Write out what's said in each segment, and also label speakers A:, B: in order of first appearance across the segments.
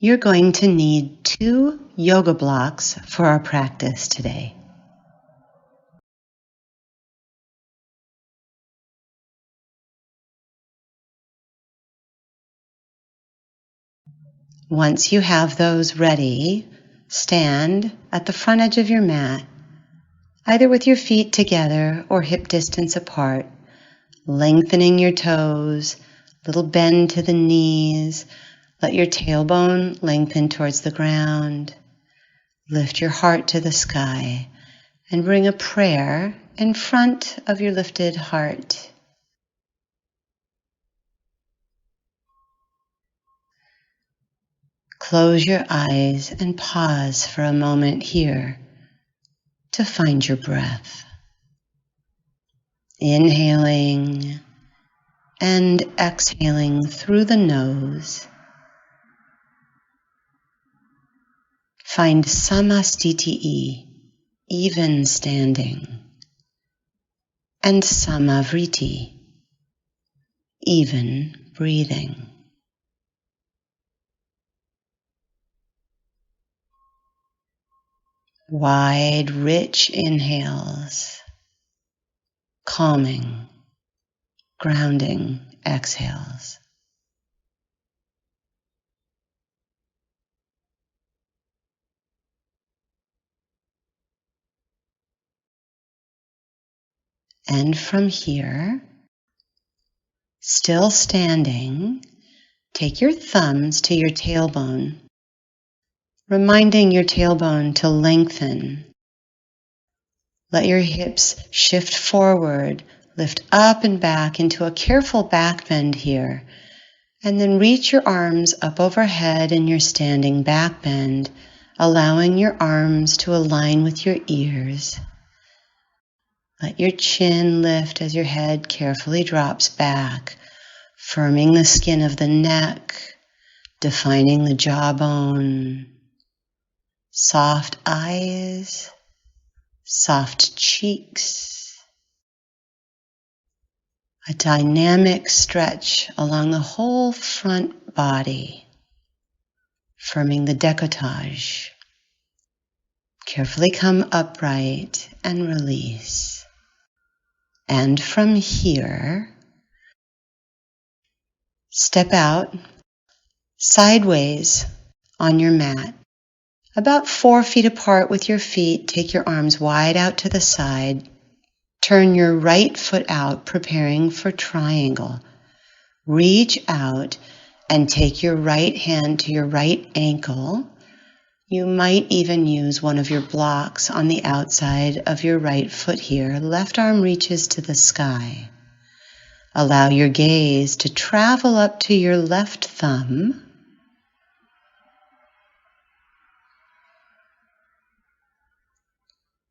A: You're going to need 2 yoga blocks for our practice today. Once you have those ready, stand at the front edge of your mat, either with your feet together or hip distance apart, lengthening your toes, little bend to the knees. Let your tailbone lengthen towards the ground. Lift your heart to the sky and bring a prayer in front of your lifted heart. Close your eyes and pause for a moment here to find your breath. Inhaling and exhaling through the nose. Find samastiti, even standing, and samavriti, even breathing. Wide, rich inhales, calming, grounding exhales. And from here, still standing, take your thumbs to your tailbone, reminding your tailbone to lengthen. Let your hips shift forward, lift up and back into a careful back bend here, and then reach your arms up overhead in your standing back bend, allowing your arms to align with your ears. Let your chin lift as your head carefully drops back, firming the skin of the neck, defining the jawbone. Soft eyes, soft cheeks. A dynamic stretch along the whole front body, firming the décolletage. Carefully come upright and release. And from here, step out sideways on your mat. About 4 feet apart with your feet, take your arms wide out to the side. Turn your right foot out, preparing for triangle. Reach out and take your right hand to your right ankle. You might even use one of your blocks on the outside of your right foot here. Left arm reaches to the sky. Allow your gaze to travel up to your left thumb.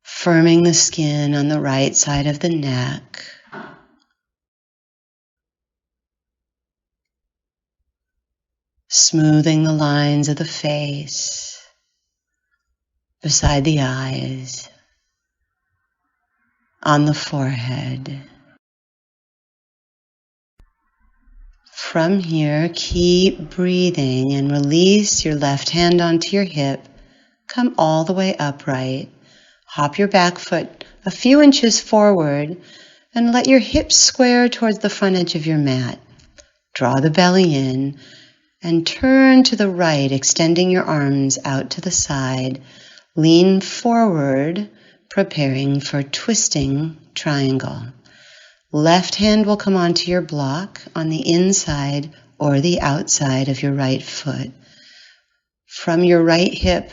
A: Firming the skin on the right side of the neck. Smoothing the lines of the face, beside the eyes, on the forehead. From here, keep breathing and release your left hand onto your hip. Come all the way upright. Hop your back foot a few inches forward and let your hips square towards the front edge of your mat. Draw the belly in and turn to the right, extending your arms out to the side. Lean forward, preparing for twisting triangle. Left hand will come onto your block on the inside or the outside of your right foot. From your right hip,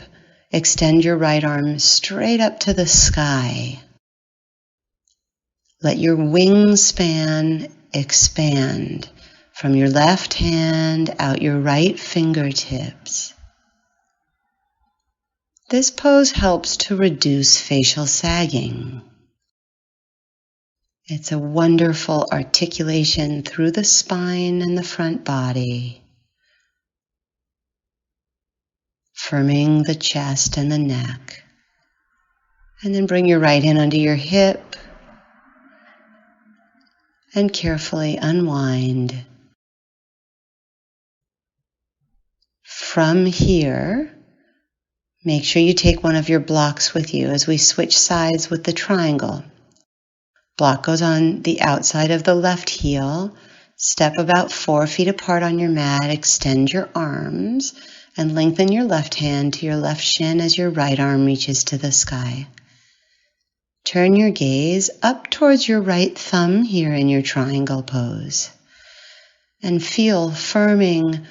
A: extend your right arm straight up to the sky. Let your wingspan expand from your left hand out your right fingertips. This pose helps to reduce facial sagging. It's a wonderful articulation through the spine and the front body, firming the chest and the neck. And then bring your right hand under your hip and carefully unwind. from here, make sure you take one of your blocks with you as we switch sides with the triangle. Block goes on the outside of the left heel. Step about 4 feet apart on your mat. Extend your arms and lengthen your left hand to your left shin as your right arm reaches to the sky. Turn your gaze up towards your right thumb here in your triangle pose. And feel firming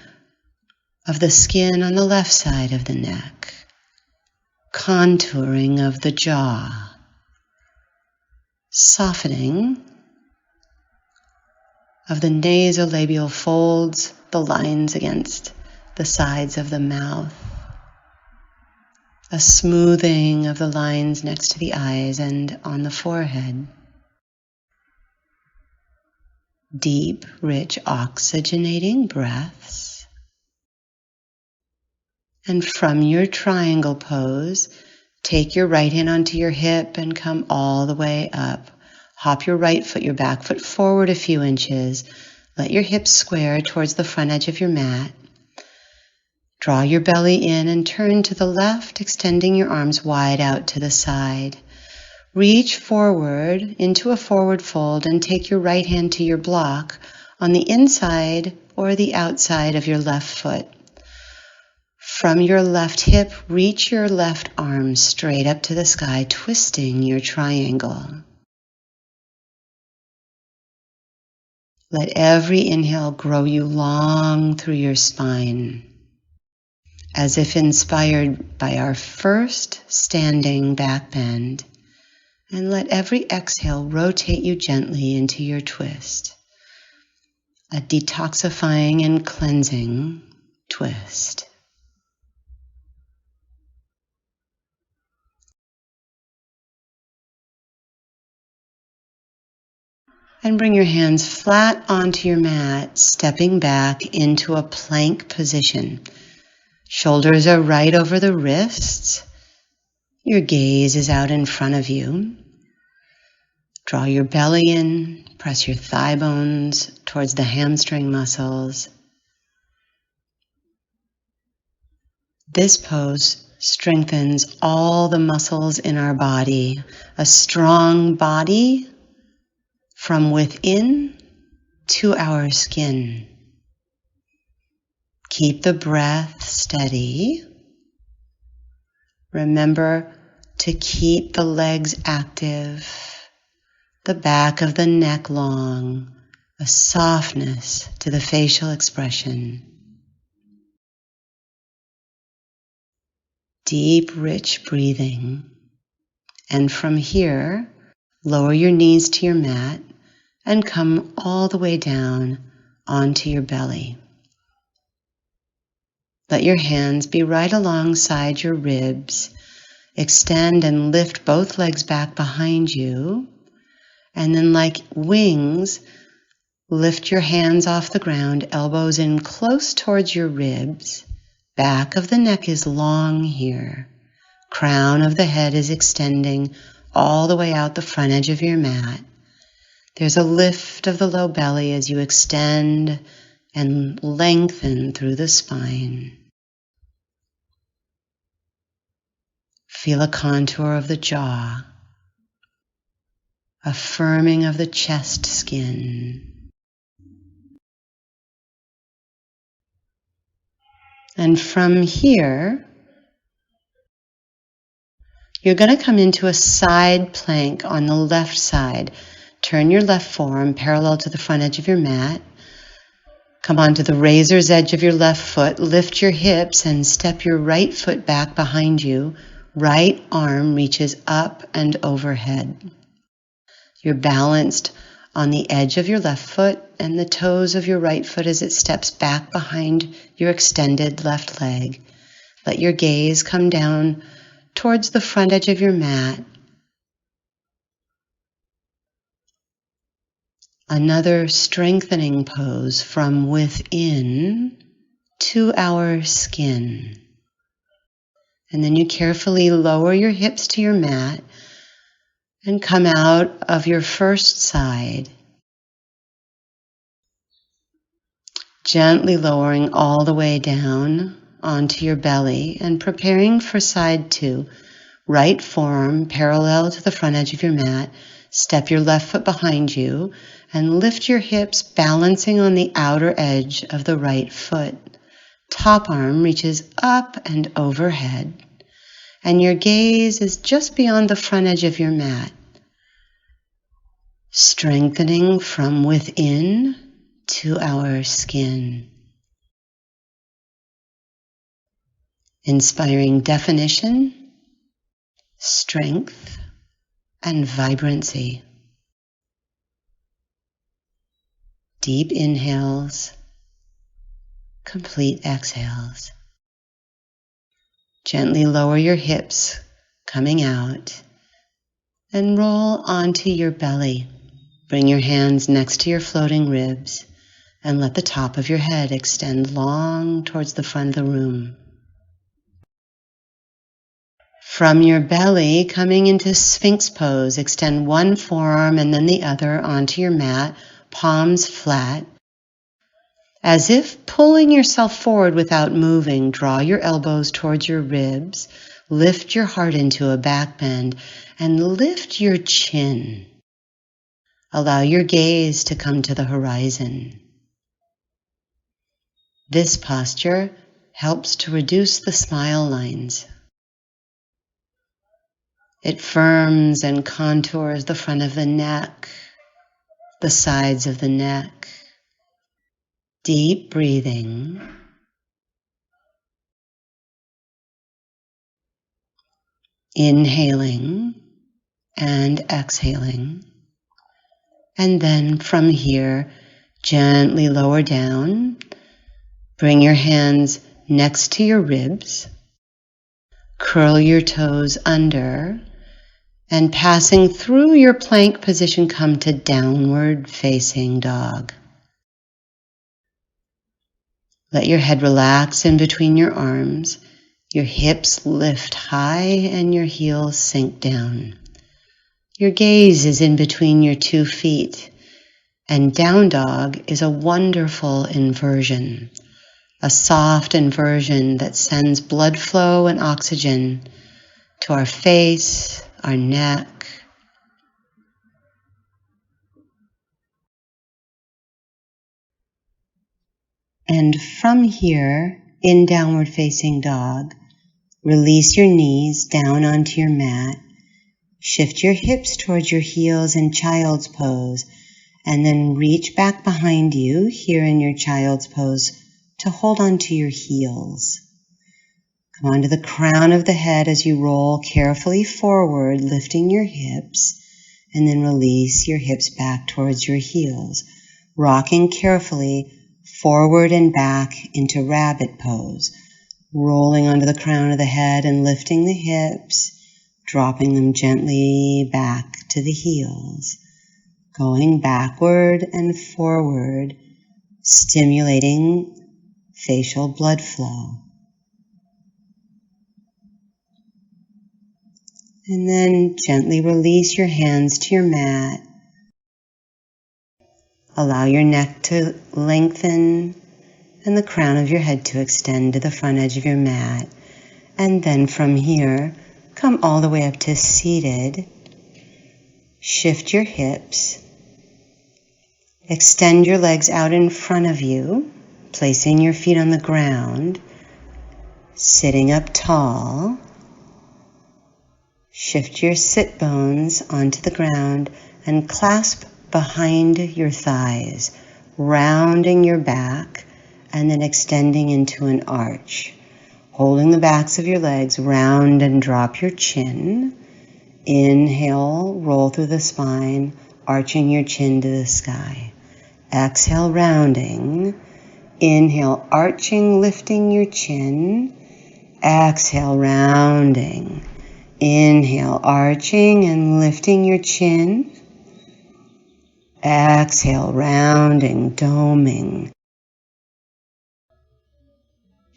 A: of the skin on the left side of the neck. Contouring of the jaw. Softening of the nasolabial folds, the lines against the sides of the mouth. A smoothing of the lines next to the eyes and on the forehead. Deep, rich, oxygenating breaths. And from your triangle pose, take your right hand onto your hip and come all the way up. Hop your right foot, your back foot forward a few inches. Let your hips square towards the front edge of your mat. Draw your belly in and turn to the left, extending your arms wide out to the side. Reach forward into a forward fold and take your right hand to your block on the inside or the outside of your left foot. From your left hip, reach your left arm straight up to the sky, twisting your triangle. Let every inhale grow you long through your spine, as if inspired by our first standing back bend. And let every exhale rotate you gently into your twist, a detoxifying and cleansing twist. And bring your hands flat onto your mat, stepping back into a plank position. Shoulders are right over the wrists. Your gaze is out in front of you. Draw your belly in, press your thigh bones towards the hamstring muscles. This pose strengthens all the muscles in our body. A strong body from within to our skin. Keep the breath steady. Remember to keep the legs active, the back of the neck long, a softness to the facial expression. Deep, rich breathing. And from here, lower your knees to your mat and come all the way down onto your belly. Let your hands be right alongside your ribs. Extend and lift both legs back behind you. And then like wings, lift your hands off the ground, elbows in close towards your ribs. Back of the neck is long here. Crown of the head is extending all the way out the front edge of your mat. There's a lift of the low belly as you extend and lengthen through the spine. Feel a contour of the jaw, a firming of the chest skin. And from here, you're going to come into a side plank on the left side. Turn your left forearm parallel to the front edge of your mat. Come onto the razor's edge of your left foot. Lift your hips and step your right foot back behind you. Right arm reaches up and overhead. You're balanced on the edge of your left foot and the toes of your right foot as it steps back behind your extended left leg. Let your gaze come down towards the front edge of your mat. Another strengthening pose from within to our skin. And then you carefully lower your hips to your mat and come out of your first side. Gently lowering all the way down onto your belly and preparing for side 2. Right forearm parallel to the front edge of your mat. Step your left foot behind you and lift your hips, balancing on the outer edge of the right foot. Top arm reaches up and overhead, and your gaze is just beyond the front edge of your mat. Strengthening from within to our skin. Inspiring definition, strength, and vibrancy. Deep inhales, complete exhales. Gently lower your hips, coming out, and roll onto your belly. Bring your hands next to your floating ribs and let the top of your head extend long towards the front of the room. From your belly, coming into Sphinx pose, extend one forearm and then the other onto your mat, palms flat. As if pulling yourself forward without moving, draw your elbows towards your ribs, lift your heart into a back bend, and lift your chin. Allow your gaze to come to the horizon. This posture helps to reduce the smile lines. It firms and contours the front of the neck, the sides of the neck. Deep breathing. Inhaling and exhaling. And then from here, gently lower down. Bring your hands next to your ribs. Curl your toes under. And passing through your plank position, come to downward facing dog. Let your head relax in between your arms. Your hips lift high and your heels sink down. Your gaze is in between your 2 feet. And down dog is a wonderful inversion. A soft inversion that sends blood flow and oxygen to our face, our neck. And from here, in downward facing dog, release your knees down onto your mat. Shift your hips towards your heels in child's pose, and then reach back behind you here in your child's pose to hold onto your heels. Come onto the crown of the head as you roll carefully forward, lifting your hips, and then release your hips back towards your heels, rocking carefully forward and back into rabbit pose, rolling onto the crown of the head and lifting the hips, dropping them gently back to the heels, going backward and forward, stimulating facial blood flow. And then gently release your hands to your mat. Allow your neck to lengthen and the crown of your head to extend to the front edge of your mat. And then from here, come all the way up to seated. Shift your hips. Extend your legs out in front of you, placing your feet on the ground, sitting up tall. Shift your sit bones onto the ground and clasp behind your thighs, rounding your back and then extending into an arch. Holding the backs of your legs, round and drop your chin. Inhale, roll through the spine, arching your chin to the sky. Exhale, rounding. Inhale, arching, lifting your chin. Exhale, rounding. Inhale, arching and lifting your chin. Exhale, rounding, doming.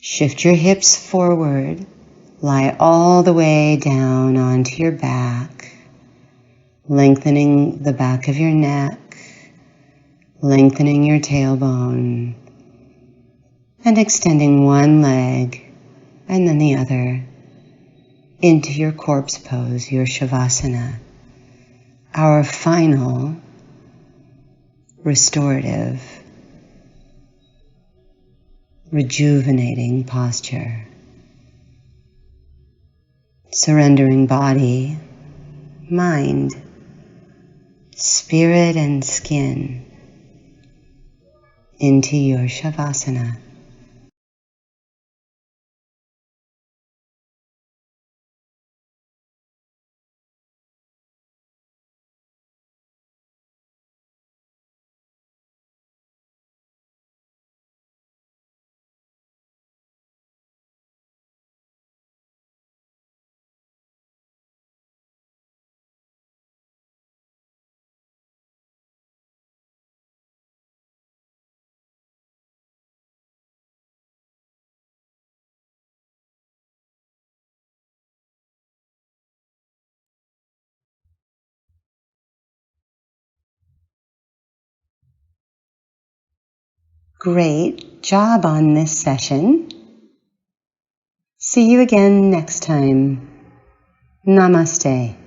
A: Shift your hips forward. Lie all the way down onto your back, lengthening the back of your neck, lengthening your tailbone, and extending one leg and then the other into your corpse pose, your Shavasana, our final restorative, rejuvenating posture. Surrendering body, mind, spirit, and skin into your Shavasana. Great job on this session. See you again next time. Namaste.